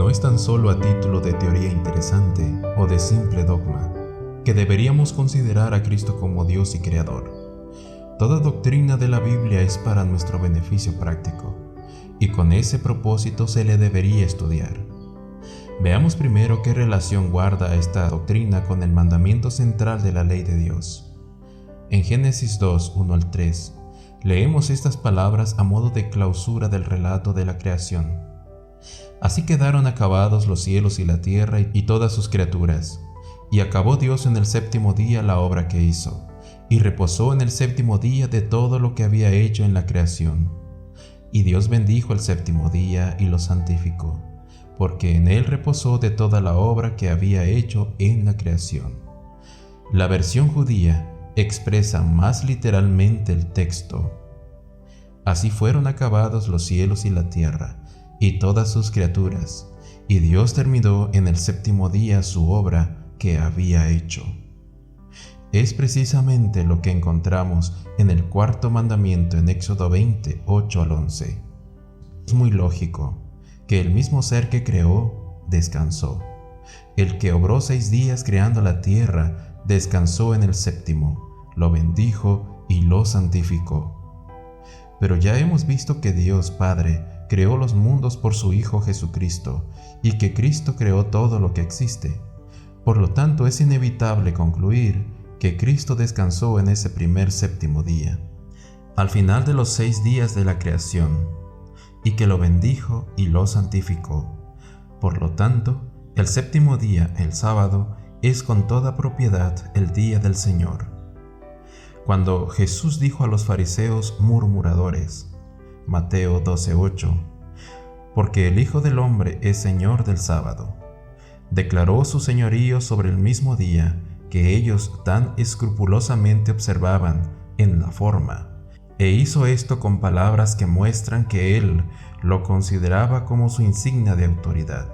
no es tan solo a título de teoría interesante o de simple dogma, que deberíamos considerar a Cristo como Dios y Creador. Toda doctrina de la Biblia es para nuestro beneficio práctico, y con ese propósito se le debería estudiar. Veamos primero qué relación guarda esta doctrina con el mandamiento central de la ley de Dios. En Génesis 2, 1 al 3, leemos estas palabras a modo de clausura del relato de la creación. Así quedaron acabados los cielos y la tierra y todas sus criaturas. Y acabó Dios en el séptimo día la obra que hizo, y reposó en el séptimo día de todo lo que había hecho en la creación. Y Dios bendijo el séptimo día y lo santificó, porque en él reposó de toda la obra que había hecho en la creación. La versión judía expresa más literalmente el texto. Así fueron acabados los cielos y la tierra, y todas sus criaturas, y Dios terminó en el séptimo día su obra que había hecho. Es precisamente lo que encontramos en el cuarto mandamiento en Éxodo 20, 8 al 11. Es muy lógico que el mismo ser que creó, descansó. El que obró 6 días creando la tierra, descansó en el séptimo, lo bendijo y lo santificó. Pero ya hemos visto que Dios Padre creó los mundos por su Hijo Jesucristo, y que Cristo creó todo lo que existe. Por lo tanto, es inevitable concluir que Cristo descansó en ese primer séptimo día, al final de los 6 días de la creación, y que lo bendijo y lo santificó. Por lo tanto, el séptimo día, el sábado, es con toda propiedad el día del Señor. Cuando Jesús dijo a los fariseos murmuradores, Mateo 12:8, porque el Hijo del Hombre es Señor del sábado, declaró su señorío sobre el mismo día que ellos tan escrupulosamente observaban en la forma, e hizo esto con palabras que muestran que él lo consideraba como su insignia de autoridad,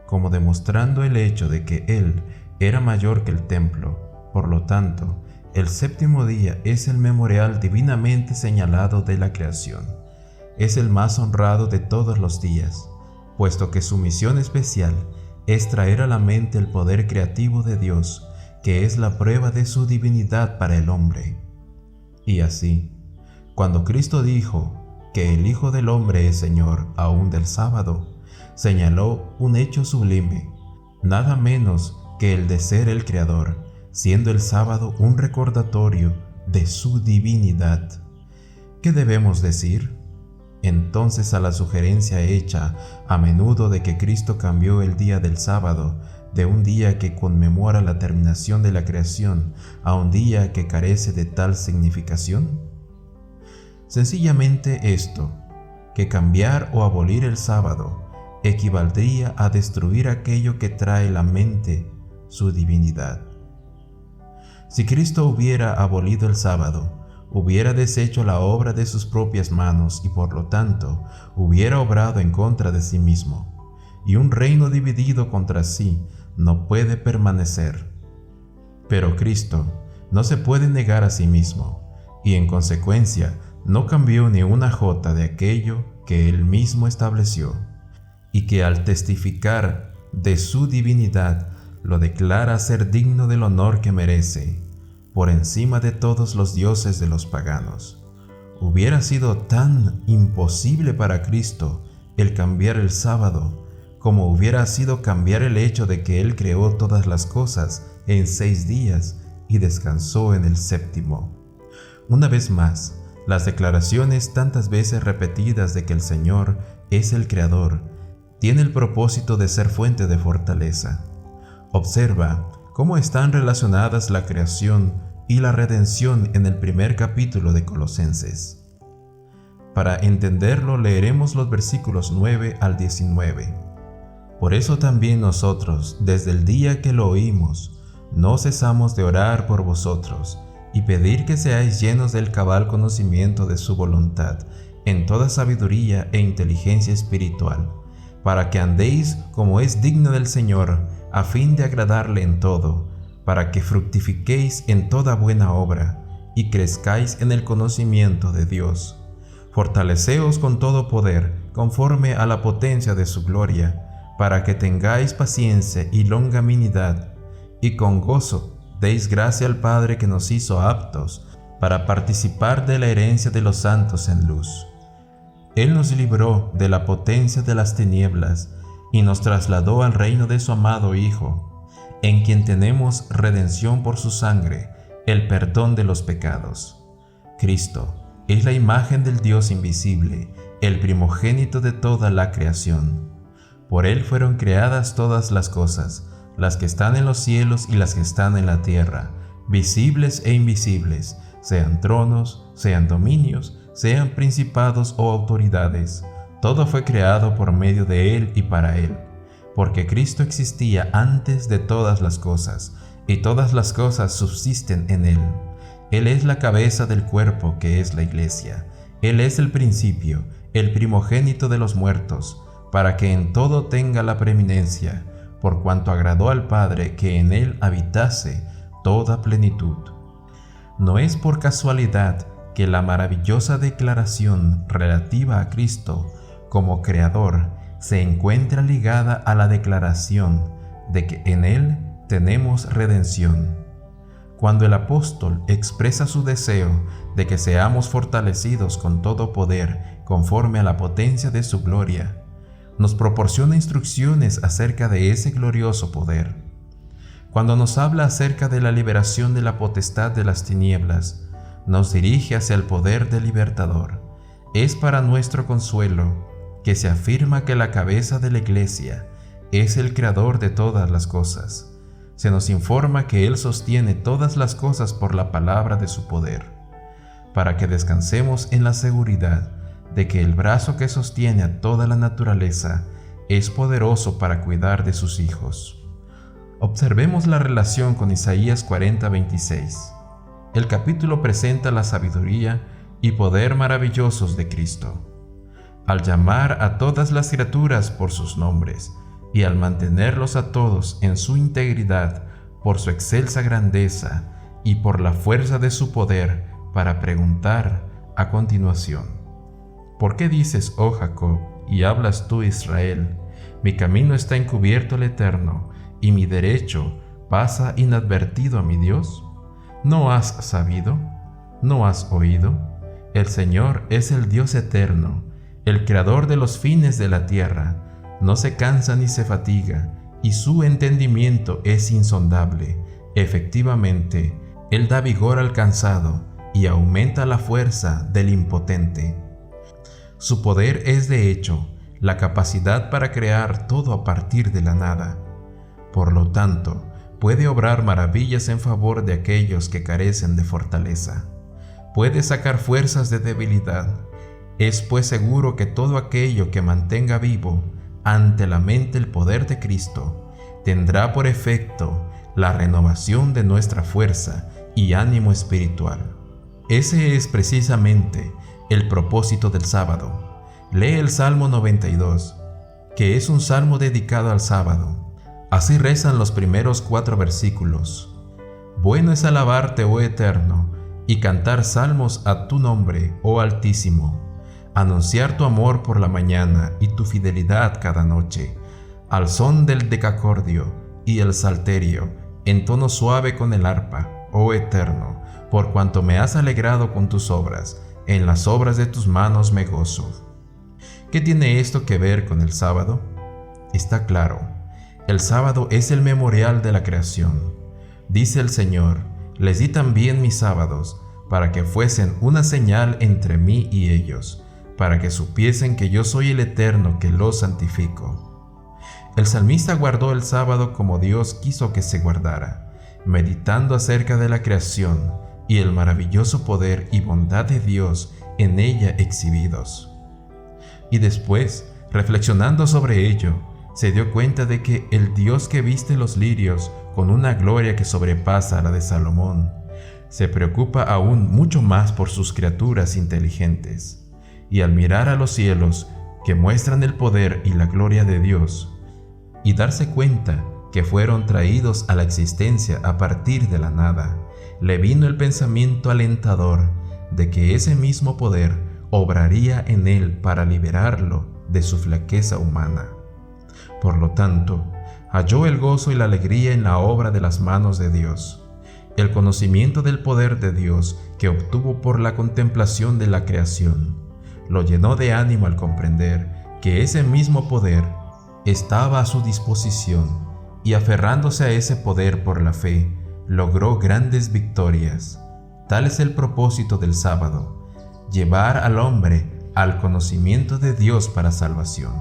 como demostrando el hecho de que él era mayor que el templo. Por lo tanto, el séptimo día es el memorial divinamente señalado de la creación. Es el más honrado de todos los días, puesto que su misión especial es traer a la mente el poder creativo de Dios, que es la prueba de su divinidad para el hombre. Y así, cuando Cristo dijo que el Hijo del Hombre es Señor aún del sábado, señaló un hecho sublime, nada menos que el de ser el Creador, siendo el sábado un recordatorio de su divinidad. ¿Qué debemos decir? Entonces, a la sugerencia hecha a menudo de que Cristo cambió el día del sábado de un día que conmemora la terminación de la creación a un día que carece de tal significación, sencillamente esto, que cambiar o abolir el sábado equivaldría a destruir aquello que trae la mente su divinidad. Si Cristo hubiera abolido el sábado, hubiera deshecho la obra de sus propias manos y por lo tanto hubiera obrado en contra de sí mismo, y un reino dividido contra sí no puede permanecer. Pero Cristo no se puede negar a sí mismo, y en consecuencia no cambió ni una jota de aquello que él mismo estableció, y que al testificar de su divinidad lo declara ser digno del honor que merece, por encima de todos los dioses de los paganos. Hubiera sido tan imposible para Cristo el cambiar el sábado, como hubiera sido cambiar el hecho de que Él creó todas las cosas en 6 días y descansó en el séptimo. Una vez más, las declaraciones tantas veces repetidas de que el Señor es el Creador tienen el propósito de ser fuente de fortaleza. Observa cómo están relacionadas la creación y la redención en el primer capítulo de Colosenses. Para entenderlo, leeremos los versículos 9 al 19. Por eso también nosotros, desde el día que lo oímos, no cesamos de orar por vosotros y pedir que seáis llenos del cabal conocimiento de su voluntad, en toda sabiduría e inteligencia espiritual, para que andéis como es digno del Señor, a fin de agradarle en todo, para que fructifiquéis en toda buena obra, y crezcáis en el conocimiento de Dios. Fortaleceos con todo poder, conforme a la potencia de su gloria, para que tengáis paciencia y longanimidad, y con gozo deis gracia al Padre que nos hizo aptos para participar de la herencia de los santos en luz. Él nos libró de la potencia de las tinieblas y nos trasladó al reino de su amado Hijo, en quien tenemos redención por su sangre, el perdón de los pecados. Cristo es la imagen del Dios invisible, el primogénito de toda la creación. Por Él fueron creadas todas las cosas, las que están en los cielos y las que están en la tierra, visibles e invisibles, sean tronos, sean dominios, sean principados o autoridades. Todo fue creado por medio de Él y para Él, porque Cristo existía antes de todas las cosas, y todas las cosas subsisten en Él. Él es la cabeza del cuerpo que es la Iglesia. Él es el principio, el primogénito de los muertos, para que en todo tenga la preeminencia, por cuanto agradó al Padre que en Él habitase toda plenitud. No es por casualidad que la maravillosa declaración relativa a Cristo como Creador se encuentra ligada a la declaración de que en Él tenemos redención. Cuando el apóstol expresa su deseo de que seamos fortalecidos con todo poder conforme a la potencia de su gloria, nos proporciona instrucciones acerca de ese glorioso poder. Cuando nos habla acerca de la liberación de la potestad de las tinieblas, nos dirige hacia el poder del libertador. Es para nuestro consuelo que se afirma que la cabeza de la Iglesia es el creador de todas las cosas. Se nos informa que Él sostiene todas las cosas por la palabra de su poder, para que descansemos en la seguridad de que el brazo que sostiene a toda la naturaleza es poderoso para cuidar de sus hijos. Observemos la relación con Isaías 40:26. El capítulo presenta la sabiduría y poder maravillosos de Cristo. Al llamar a todas las criaturas por sus nombres y al mantenerlos a todos en su integridad por su excelsa grandeza y por la fuerza de su poder, para preguntar a continuación: ¿por qué dices, oh Jacob, y hablas tú, Israel? Mi camino está encubierto al Eterno, y mi derecho pasa inadvertido a mi Dios. ¿No has sabido? ¿No has oído? El Señor es el Dios eterno, el creador de los fines de la tierra. No se cansa ni se fatiga, y su entendimiento es insondable. Efectivamente, Él da vigor al cansado y aumenta la fuerza del impotente. Su poder es de hecho la capacidad para crear todo a partir de la nada. Por lo tanto, puede obrar maravillas en favor de aquellos que carecen de fortaleza. Puede sacar fuerzas de debilidad. Es pues seguro que todo aquello que mantenga vivo ante la mente el poder de Cristo tendrá por efecto la renovación de nuestra fuerza y ánimo espiritual. Ese es precisamente el propósito del sábado. Lee el Salmo 92, que es un salmo dedicado al sábado. Así rezan los primeros 4 versículos. Bueno es alabarte, oh Eterno, y cantar salmos a tu nombre, oh Altísimo. Anunciar tu amor por la mañana y tu fidelidad cada noche, al son del decacordio y el salterio, en tono suave con el arpa, oh Eterno, por cuanto me has alegrado con tus obras, en las obras de tus manos me gozo. ¿Qué tiene esto que ver con el sábado? Está claro. El sábado es el memorial de la creación. Dice el Señor: les di también mis sábados, para que fuesen una señal entre mí y ellos, para que supiesen que yo soy el Eterno que los santifico. El salmista guardó el sábado como Dios quiso que se guardara, meditando acerca de la creación y el maravilloso poder y bondad de Dios en ella exhibidos. Y después, reflexionando sobre ello, se dio cuenta de que el Dios que viste los lirios con una gloria que sobrepasa a la de Salomón, se preocupa aún mucho más por sus criaturas inteligentes. Y al mirar a los cielos, que muestran el poder y la gloria de Dios, y darse cuenta que fueron traídos a la existencia a partir de la nada, le vino el pensamiento alentador de que ese mismo poder obraría en él para liberarlo de su flaqueza humana. Por lo tanto, halló el gozo y la alegría en la obra de las manos de Dios. El conocimiento del poder de Dios que obtuvo por la contemplación de la creación lo llenó de ánimo al comprender que ese mismo poder estaba a su disposición, y aferrándose a ese poder por la fe, logró grandes victorias. Tal es el propósito del sábado: llevar al hombre al conocimiento de Dios para salvación.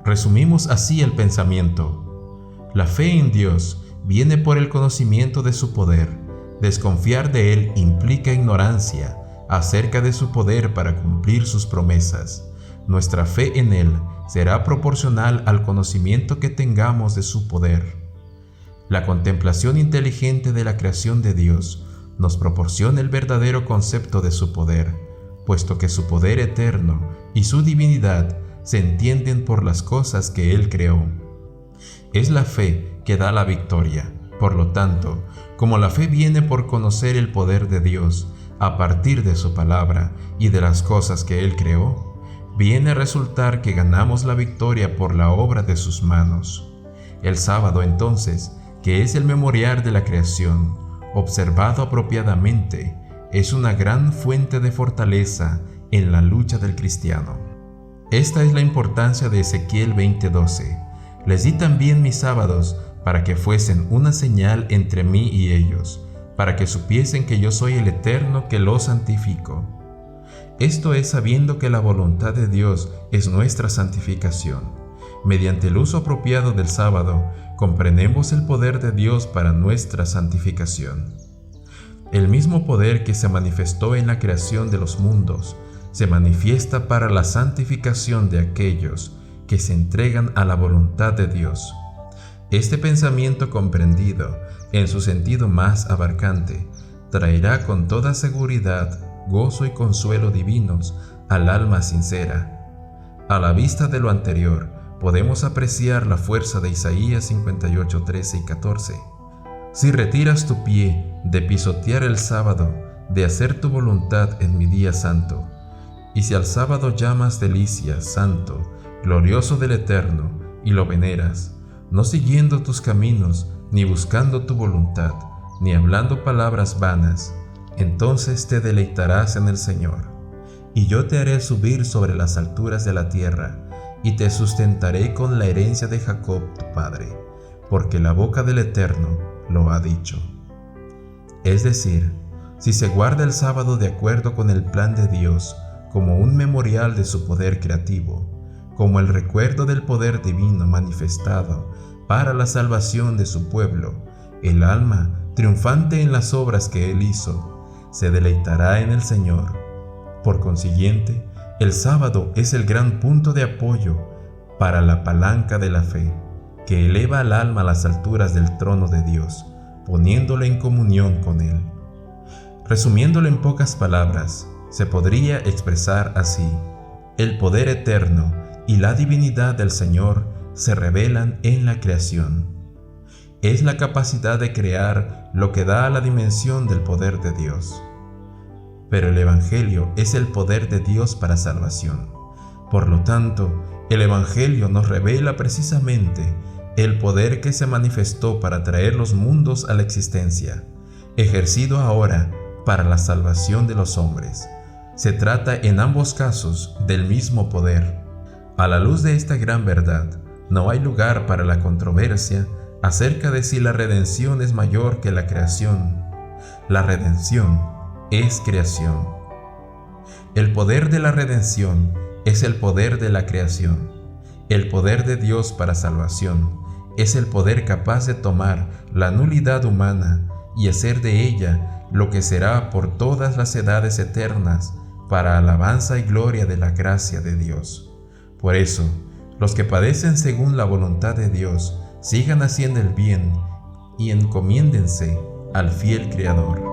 Resumimos así el pensamiento. La fe en Dios viene por el conocimiento de su poder. Desconfiar de Él implica ignorancia acerca de su poder para cumplir sus promesas. Nuestra fe en Él será proporcional al conocimiento que tengamos de su poder. La contemplación inteligente de la creación de Dios nos proporciona el verdadero concepto de su poder, puesto que su poder eterno y su divinidad se entienden por las cosas que Él creó. Es la fe que da la victoria. Por lo tanto, como la fe viene por conocer el poder de Dios a partir de su palabra y de las cosas que Él creó, viene a resultar que ganamos la victoria por la obra de sus manos. El sábado, entonces, que es el memorial de la creación, observado apropiadamente, es una gran fuente de fortaleza en la lucha del cristiano. Esta es la importancia de Ezequiel 20:12. Les di también mis sábados para que fuesen una señal entre mí y ellos, para que supiesen que yo soy el Eterno que los santifico. Esto es sabiendo que la voluntad de Dios es nuestra santificación. Mediante el uso apropiado del sábado, comprendemos el poder de Dios para nuestra santificación. El mismo poder que se manifestó en la creación de los mundos, se manifiesta para la santificación de aquellos que se entregan a la voluntad de Dios. Este pensamiento comprendido en su sentido más abarcante traerá con toda seguridad gozo y consuelo divinos al alma sincera. A la vista de lo anterior, podemos apreciar la fuerza de Isaías 58:13 y 14. Si retiras tu pie de pisotear el sábado, de hacer tu voluntad en mi día santo, y si al sábado llamas delicia, santo, glorioso del Eterno, y lo veneras, no siguiendo tus caminos, ni buscando tu voluntad, ni hablando palabras vanas, entonces te deleitarás en el Señor. Y yo te haré subir sobre las alturas de la tierra, y te sustentaré con la herencia de Jacob tu padre, porque la boca del Eterno lo ha dicho. Es decir, si se guarda el sábado de acuerdo con el plan de Dios, como un memorial de su poder creativo, como el recuerdo del poder divino manifestado para la salvación de su pueblo, el alma, triunfante en las obras que Él hizo, se deleitará en el Señor. Por consiguiente, el sábado es el gran punto de apoyo para la palanca de la fe, que eleva al alma a las alturas del trono de Dios, poniéndole en comunión con Él. Resumiéndolo en pocas palabras, se podría expresar así: el poder eterno y la divinidad del Señor se revelan en la creación. Es la capacidad de crear lo que da la dimensión del poder de Dios. Pero el Evangelio es el poder de Dios para salvación. Por lo tanto, el Evangelio nos revela precisamente el poder que se manifestó para traer los mundos a la existencia, ejercido ahora para la salvación de los hombres. Se trata en ambos casos del mismo poder. A la luz de esta gran verdad, no hay lugar para la controversia acerca de si la redención es mayor que la creación. La redención es creación. El poder de la redención es el poder de la creación. El poder de Dios para salvación es el poder capaz de tomar la nulidad humana y hacer de ella lo que será por todas las edades eternas para alabanza y gloria de la gracia de Dios. Por eso, los que padecen según la voluntad de Dios, sigan haciendo el bien y encomiéndense al fiel Creador.